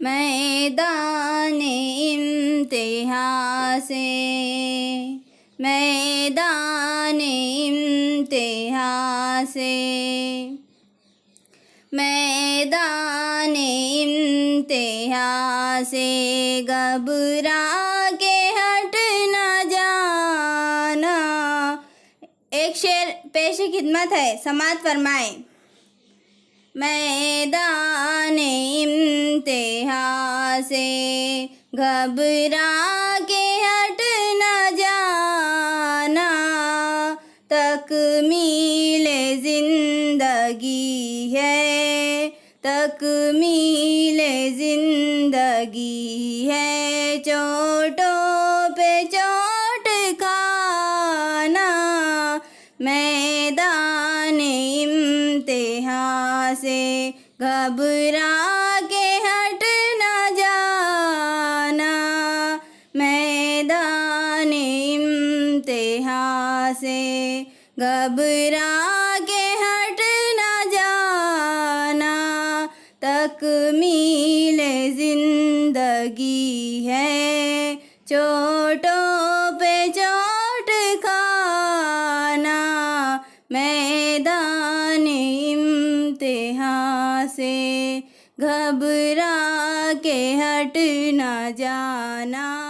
मैदाने इम्तिहान से, मैदाने इम्तिहान से, मैदाने इम्तिहान से घबरा के हट न जाना। एक शेर पेश खिदमत है, समाअत फरमाएं। मैदाने इम्तिहान से घबरा के हट न जाना, तकमीले ज़िंदगी है, तकमीले ज़िंदगी है, चोटों पे चोट खाना। मैदाने इम्तिहान से घबरा के हट न जाना, मैदाने इम्तिहान से घबरा के हट न जाना, तकमीले ज़िंदगी है, चोटों पे चोट खाना। मैदाने इम्तिहान से घबरा के हट न जाना।